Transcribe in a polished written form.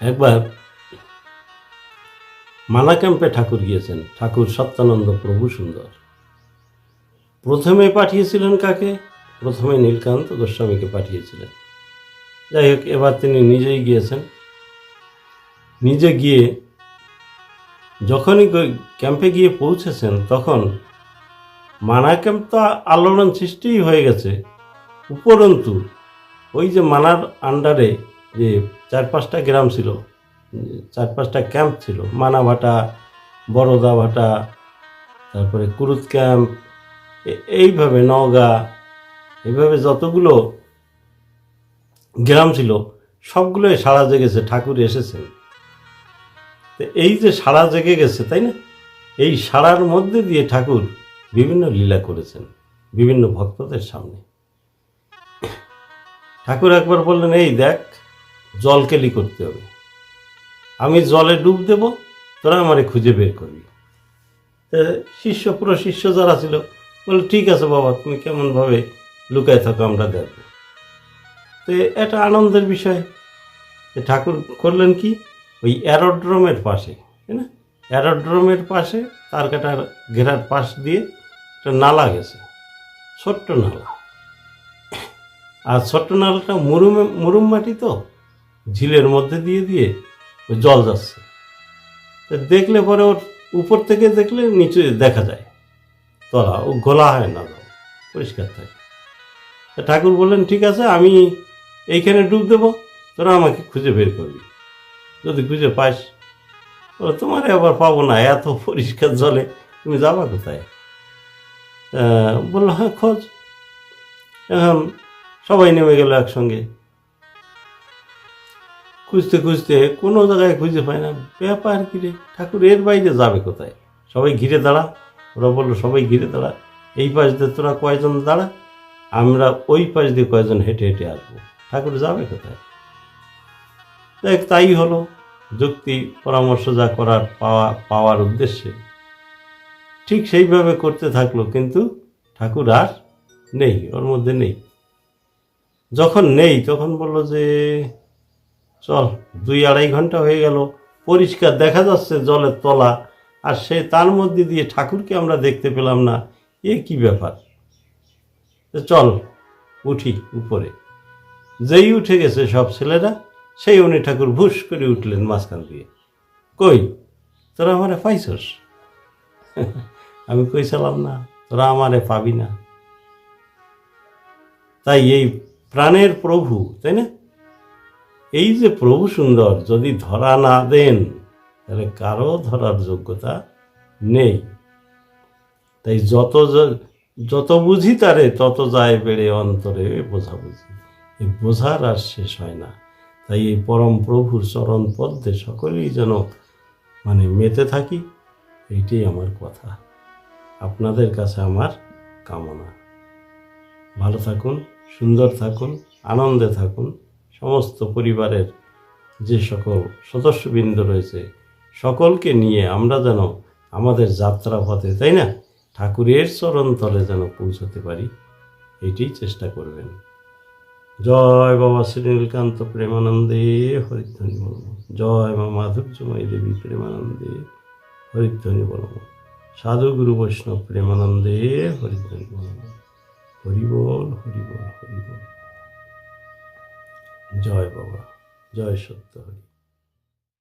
একবার মানা ক্যাম্পে ঠাকুর গিয়েছেন, ঠাকুর সত্যানন্দ প্রভু সুন্দর। প্রথমে পাঠিয়েছিলেন কাকে? প্রথমে নীলকান্ত গোস্বামীকে পাঠিয়েছিলেন। যাই হোক, এবার তিনি নিজেই গিয়েছেন। নিজে গিয়ে যখনই ক্যাম্পে গিয়ে পৌঁছেছেন, তখন মানা ক্যাম্প তো আলোড়ন সৃষ্টিই হয়ে গেছে। উপরন্তু ওই যে মানার আন্ডারে যে 4-5টা গ্রাম ছিল, 4-5টা ক্যাম্প ছিল, মানাভাটা, বড়দাভাটা, তারপরে কুরুত ক্যাম্প, এইভাবে নওগাঁ, এইভাবে যতগুলো গ্রাম ছিল সবগুলোই সাড়া জেগেছে, ঠাকুর এসেছেন। তো এই যে সাড়া জেগে গেছে, তাই না? এই সাড়ার মধ্যে দিয়ে ঠাকুর বিভিন্ন লীলা করেছেন বিভিন্ন ভক্তদের সামনে। ঠাকুর একবার বললেন, এই দেখ, জলকেলি করতে হবে, আমি জলে ডুব দেব, তোরা আমারে খুঁজে বের করবি। পুরো শিষ্য যারা ছিল বলে, ঠিক আছে বাবা, তুমি কেমনভাবে লুকায় থাকো, আমরা দেখব। তো এটা আনন্দের বিষয়। ঠাকুর করলেন কি, ওই অ্যারোড্রোমের পাশে, তাই না, অ্যারোড্রোমের পাশে তার কাটার ঘেরার পাশ দিয়ে একটা নালা গেছে, ছোট্ট নালা। আর ছোট্ট নালাটা মুরুম মাটি, তো ঝিলের মধ্যে দিয়ে দিয়ে ওই জল যাচ্ছে। তো দেখলে পরে ওর উপর থেকে দেখলে নিচে দেখা যায় তলা, ও গোলা হয় না, জল পরিষ্কার থাকে। ঠাকুর বললেন, ঠিক আছে, আমি এইখানে ডুব দেবো, তোরা আমাকে খুঁজে বের করবি, যদি খুঁজে পাস। বলো, তোমারে আবার পাবো না, এত পরিষ্কার জলে তুমি যাবা কোথায়? বললো, হ্যাঁ, খোঁজ। এখন সবাই নেমে গেল একসঙ্গে। খুঁজতে খুঁজতে কোনো জায়গায় খুঁজে পায় না। ব্যাপার কি রে, ঠাকুর এর বাইরে যাবে কোথায়? সবাই ঘিরে দাঁড়া। ওরা বললো, সবাই ঘিরে দাঁড়া, এই পাশ দিয়ে তোরা কয়জন দাঁড়া, আমরা ওই পাশ দিয়ে কয়জন হেঁটে হেঁটে আসবো। ঠাকুর যাবে কোথায়? দেখ, তাই হলো। যুক্তি পরামর্শ যা করার পাওয়ার উদ্দেশ্যে ঠিক সেইভাবে করতে থাকলো, কিন্তু ঠাকুর আর নেই, ওর মধ্যে নেই। যখন নেই তখন বললো যে, চল, 2-2.5 ঘন্টা হয়ে গেল, পরিষ্কার দেখা যাচ্ছে জলের তলা, আর সে তার মধ্যে দিয়ে ঠাকুরকে আমরা দেখতে পেলাম না, এ কি ব্যাপার? চল উঠি উপরে। যেই উঠে গেছে সব ছেলেরা, সেই উনি ঠাকুর ভুস করে উঠলেন মাঝখান দিয়ে। কই, তোরা আমারে পাইছস? আমি কইছিলাম না তোরা আমারে পাবি না। তাই এই প্রাণের প্রভু, তাই না, এই যে প্রভু সুন্দর, যদি ধরা না দেন তাহলে কারো ধরার যোগ্যতা নেই। তাই যত বুঝি তারে তত যায় বেড়ে অন্তরে বোঝা বুঝি, এই বোঝার আর শেষ হয় না। তাই এই পরম প্রভুর চরণ পদ্মে সকলেই যেন মেতে থাকি, এইটাই আমার কথা, আপনাদের কাছে আমার কামনা। ভালো থাকুন, সুন্দর থাকুন, আনন্দে থাকুন। সমস্ত পরিবারের যে সকল সদস্যবৃন্দ রয়েছে সকলকে নিয়ে আমরা যেন আমাদের যাত্রা পথে, তাই না, ঠাকুরের চরণ তলে যেন পৌঁছতে পারি, এইটাই চেষ্টা করবেন। জয় বাবা শ্রী নীলকান্ত প্রেমানন্দে হরিধ্বনি বলব। জয় মা মাধুর্যময়ী দেবী প্রেমানন্দে হরিধ্বনি বলব। সাধু গুরু বৈষ্ণব প্রেমানন্দে হরিধ্বনি বলব। হরি বল, হরি বল, হরি বল। জয় বাবা, জয় সত্য হরি।